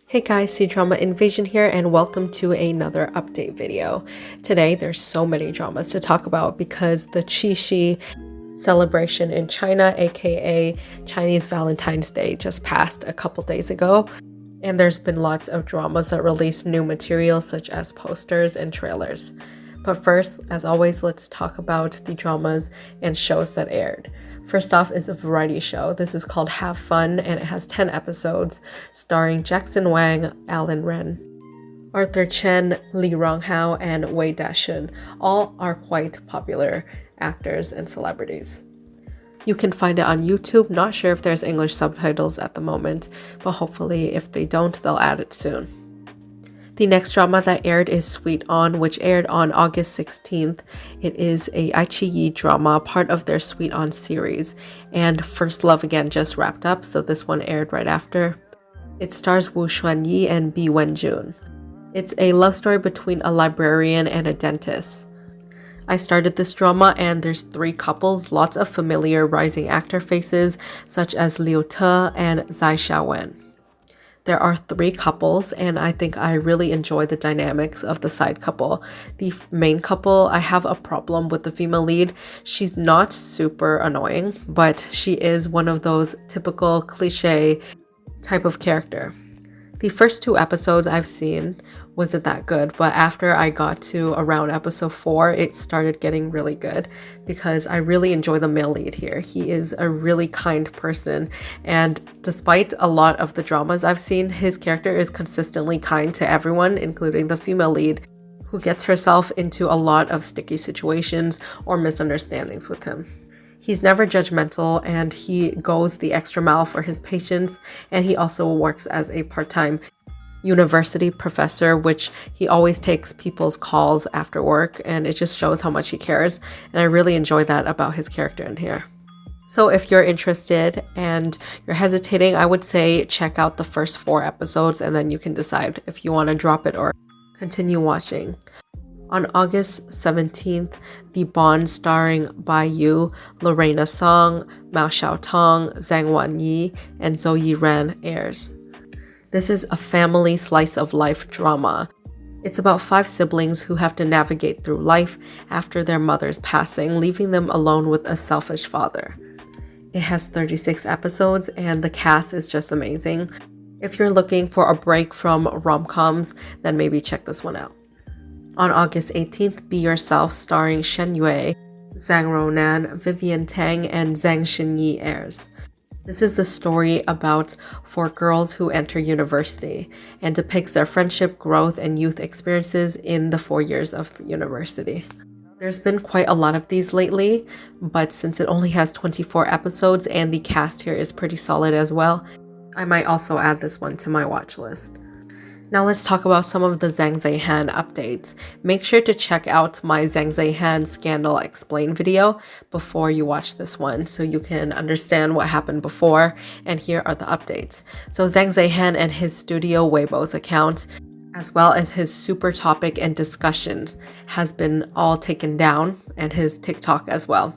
Hey guys, C-Drama Invasion here and welcome to another update video. Today there's so many dramas to talk about because the Qixi celebration in China, aka Chinese Valentine's Day, just passed a couple days ago. And there's been lots of dramas that release new material such as posters and trailers. But first, as always, let's talk about the dramas and shows that aired. First off is a variety show. This is called Have Fun and it has 10 episodes starring Jackson Wang, Alan Ren, Arthur Chen, Li Ronghao, and Wei Dashun. All are quite popular actors and celebrities. You can find it on YouTube. Not sure if there's English subtitles at the moment, but hopefully if they don't, they'll add it soon. The next drama that aired is Sweet On, which aired on August 16th. It is a Aichi drama, part of their Sweet On series. And First Love Again just wrapped up, so this one aired right after. It stars Xuanyi and Wenjun. It's a love story between a librarian and a dentist. I started this drama and there's 3 couples, lots of familiar rising actor faces such as Liu Te and Xiaowen. There are 3 couples and I think I really enjoy the dynamics of the side couple. The main couple, I have a problem with the female lead. She's not super annoying, but she is one of those typical cliche type of character. The first 2 episodes I've seen wasn't that good, but after I got to around episode 4, it started getting really good because I really enjoy the male lead here. He is a really kind person, and despite a lot of the dramas I've seen, his character is consistently kind to everyone, including the female lead, who gets herself into a lot of sticky situations or misunderstandings with him. He's never judgmental and he goes the extra mile for his patients, and he also works as a part-time university professor, which he always takes people's calls after work, and it just shows how much he cares, and I really enjoy that about his character in here. So if you're interested and you're hesitating, I would say check out the first 4 episodes and then you can decide if you want to drop it or continue watching. On August 17th, The Bond starring Bai Yu, Lorena Song, Mao Xiaotong, Zhang Wanyi, and Zhou Yiren airs. This is a family slice of life drama. It's about 5 siblings who have to navigate through life after their mother's passing, leaving them alone with a selfish father. It has 36 episodes and the cast is just amazing. If you're looking for a break from rom-coms, then maybe check this one out. On August 18th, Be Yourself starring Shen Yue, Zhang Ruonan, Vivian Tang, and Zhang Xinyi airs. This is the story about 4 girls who enter university and depicts their friendship, growth, and youth experiences in the 4 years of university. There's been quite a lot of these lately, but since it only has 24 episodes and the cast here is pretty solid as well, I might also add this one to my watch list. Now let's talk about some of the ZHANG ZHE updates. Make sure to check out my ZHANG ZHE Scandal Explain video before you watch this one so you can understand what happened before, and here are the updates. So ZHANG ZHE and his Studio Weibo's account, as well as his Super Topic and Discussion, has been all taken down, and his TikTok as well.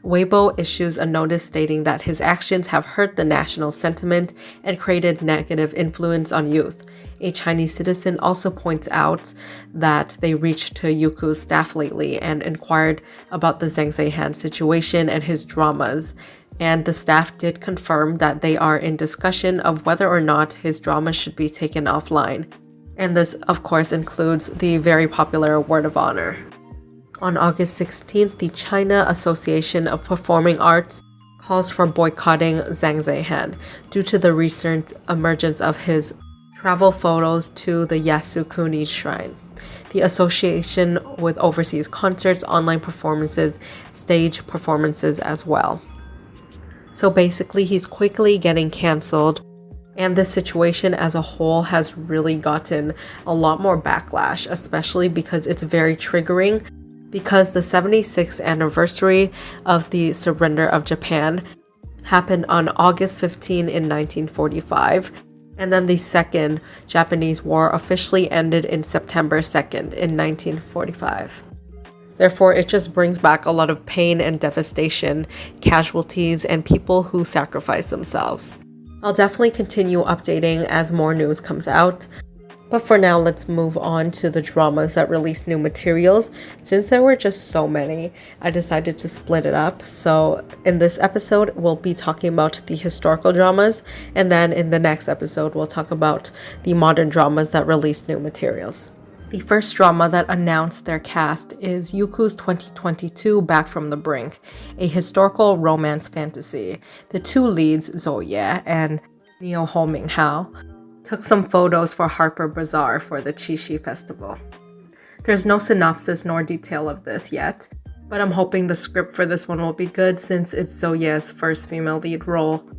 Weibo issues a notice stating that his actions have hurt the national sentiment and created negative influence on youth. A Chinese citizen also points out that they reached to Youku's staff lately and inquired about the ZHANG ZHE situation and his dramas, and the staff did confirm that they are in discussion of whether or not his drama should be taken offline. And this, of course, includes the very popular Word of Honor. On August 16th, the China Association of Performing Arts calls for boycotting ZHANG ZHE due to the recent emergence of his travel photos to the Yasukuni Shrine. The association with overseas concerts, online performances, stage performances as well. So basically, he's quickly getting cancelled, and this situation as a whole has really gotten a lot more backlash, especially because it's very triggering. Because the 76th anniversary of the surrender of Japan happened on August 15 in 1945, and then the Second Japanese War officially ended in September 2nd in 1945. Therefore, it just brings back a lot of pain and devastation, casualties, and people who sacrifice themselves. I'll definitely continue updating as more news comes out. But for now, let's move on to the dramas that released new materials. Since there were just so many, I decided to split it up. So in this episode, we'll be talking about the historical dramas, and then in the next episode, we'll talk about the modern dramas that released new materials. The first drama that announced their cast is Youku's 2022 Back from the Brink, a historical romance fantasy. The two leads, Zoye and Neo Ho Minghao, took some photos for Harper Bazaar for the Qixi festival. There's no synopsis nor detail of this yet, but I'm hoping the script for this one will be good since it's Zoye's first female lead role.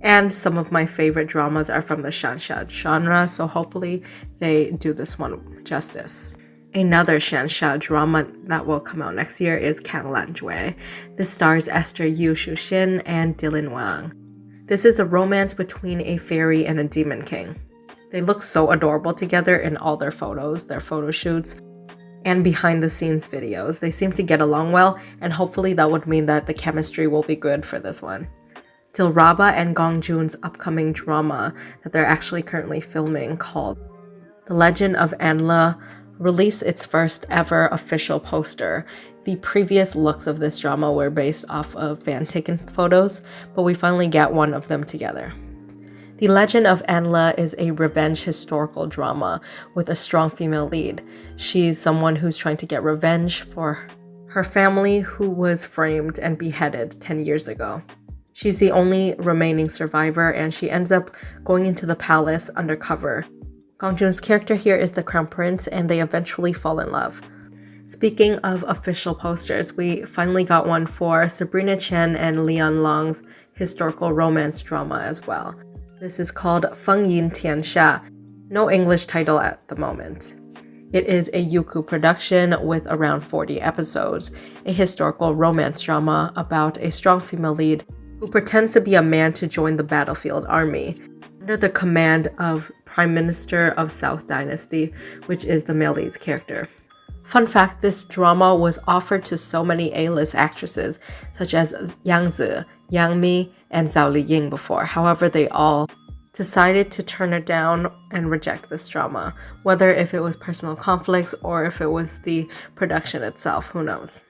And some of my favorite dramas are from the Shansha genre, so hopefully they do this one justice. Another Shansha drama that will come out next year is Zhang Zhe. This stars Esther Yu Shuxin and Wang. This is a romance between a fairy and a demon king. They look so adorable together in all their photos, their photo shoots, and behind the scenes videos. They seem to get along well, and hopefully that would mean that the chemistry will be good for this one. Dilireba and Gongjun's upcoming drama that they're actually currently filming called The Legend of Anla released its first ever official poster. The previous looks of this drama were based off of fan-taken photos, but we finally get one of them together. The Legend of Anla is a revenge historical drama with a strong female lead. She's someone who's trying to get revenge for her family who was framed and beheaded 10 years ago. She's the only remaining survivor, and she ends up going into the palace undercover. Gongjun's character here is the crown prince, and they eventually fall in love. Speaking of official posters, we finally got one for Sabrina Chen and Leon Long's historical romance drama as well. This is called Fengyin Tianxia, no English title at the moment. It is a Youku production with around 40 episodes, a historical romance drama about a strong female lead who pretends to be a man to join the battlefield army, under the command of Prime Minister of South Dynasty, which is the male lead's character. Fun fact, this drama was offered to so many A-list actresses, such as Zhang Zhe, Yang Mi, and Zhao Liying before. However, they all decided to turn it down and reject this drama, whether if it was personal conflicts or if it was the production itself, who knows.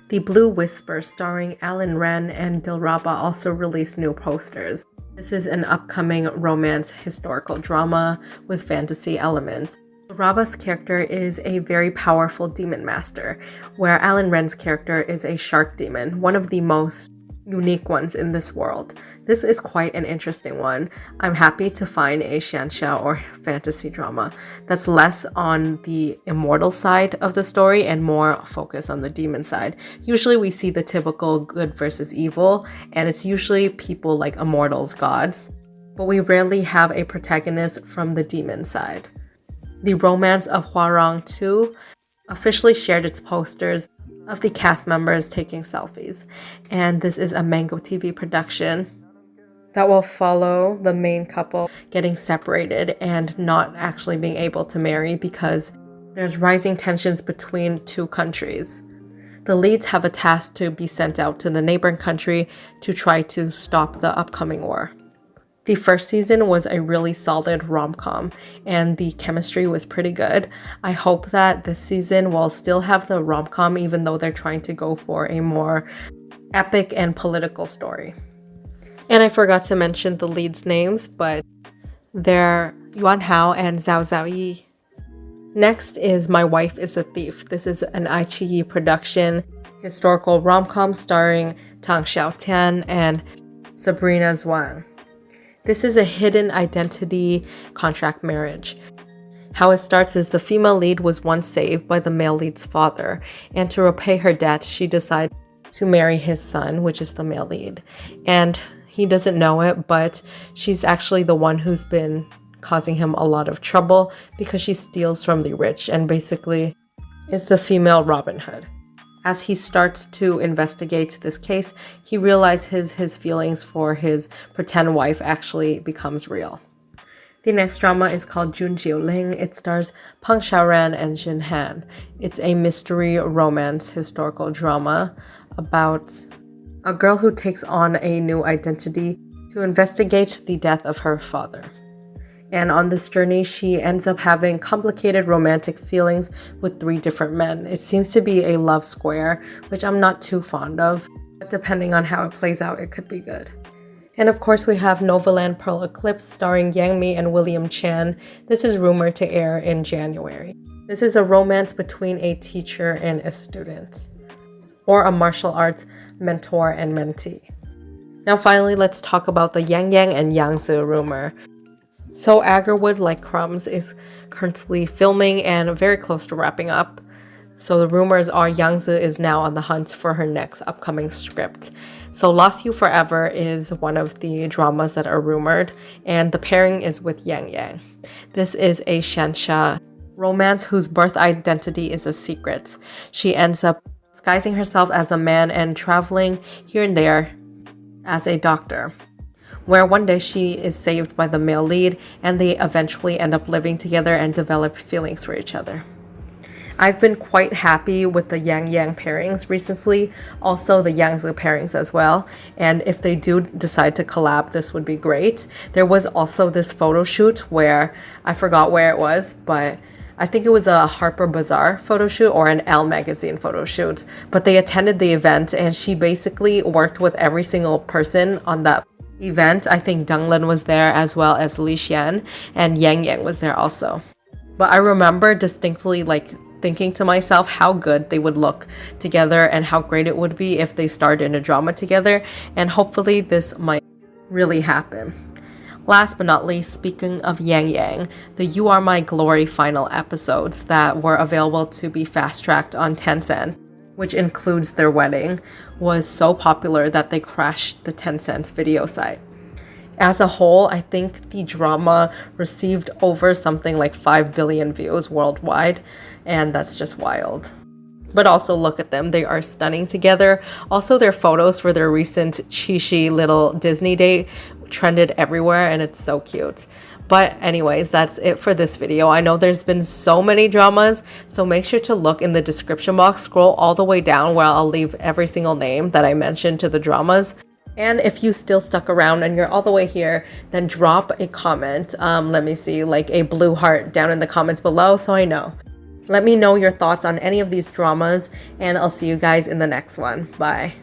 The Blue Whisper, starring Alan Ren and Dilireba, also released new posters. This is an upcoming romance historical drama with fantasy elements. Dilireba's character is a very powerful demon master, where Alan Ren's character is a shark demon, one of the most unique ones in this world. This is quite an interesting one. I'm happy to find a xianxia or fantasy drama that's less on the immortal side of the story and more focused on the demon side. Usually we see the typical good versus evil, and it's usually people like immortals, gods, but we rarely have a protagonist from the demon side. The Romance of Huar 2 officially shared its posters of the cast members taking selfies, and this is a Mango TV production that will follow the main couple getting separated and not actually being able to marry because there's rising tensions between two countries. The leads have a task to be sent out to the neighboring country to try to stop the upcoming war. The first season was a really solid rom-com, and the chemistry was pretty good. I hope that this season will still have the rom-com even though they're trying to go for a more epic and political story. And I forgot to mention the leads' names, but they're Yuan Hao and Zhao Zhaoyi. Next is My Wife is a Thief. This is an iQIYI production, historical rom-com starring Tang Xiaotian and Sabrina Zhuang. This is a hidden identity contract marriage. How it starts is the female lead was once saved by the male lead's father, and to repay her debt, she decides to marry his son, which is the male lead. And he doesn't know it, but she's actually the one who's been causing him a lot of trouble because she steals from the rich and basically is the female Robin Hood. As he starts to investigate this case, he realizes his feelings for his pretend wife actually becomes real. The next drama is called Jun Jiu Ling. It stars Peng Xiaoran and Jin Han. It's a mystery romance historical drama about a girl who takes on a new identity to to investigate the death of her father. And on this journey, she ends up having complicated romantic feelings with 3 different men. It seems to be a love square, which I'm not too fond of, but depending on how it plays out, it could be good. And of course, we have Novoland Pearl Eclipse starring Yang Mi and William Chan. This is rumored to air in January. This is a romance between a teacher and a student, or a martial arts mentor and mentee. Now finally, let's talk about the Yang Yang and Yang Zhe rumor. So Agarwood Like Crumbs is currently filming and very close to wrapping up. So the rumors are Yang Zhe is now on the hunt for her next upcoming script. So Lost You Forever is one of the dramas that are rumored, and the pairing is with Yang Yang. This is a Xianxia romance whose birth identity is a secret. She ends up disguising herself as a man and traveling here and there as a doctor, where one day she is saved by the male lead and they eventually end up living together and develop feelings for each other. I've been quite happy with the Yang Yang pairings recently, also the Yang Zhe pairings as well, and if they do decide to collab, this would be great. There was also this photo shoot where, I forgot where it was, but I think it was a Harper Bazaar photo shoot or an Elle magazine photo shoot, but they attended the event and she basically worked with every single person on that event. I think Donglin was there as well as Li Xian, and Yang Yang was there also. But I remember distinctly thinking to myself how good they would look together and how great it would be if they starred in a drama together, and hopefully this might really happen. Last but not least, speaking of Yang Yang, the You Are My Glory final episodes that were available to be fast-tracked on Tencent, which includes their wedding, was so popular that they crashed the Tencent video site. As a whole, I think the drama received over something like 5 billion views worldwide, and that's just wild. But also look at them, they are stunning together. Also, their photos for their recent Qixi little Disney date trended everywhere, and it's so cute. But anyways, that's it for this video. I know there's been so many dramas, so make sure to look in the description box, scroll all the way down where I'll leave every single name that I mentioned to the dramas. And if you still stuck around and you're all the way here, then drop a comment. Let me see, like a blue heart down in the comments below so I know. Let me know your thoughts on any of these dramas, and I'll see you guys in the next one. Bye.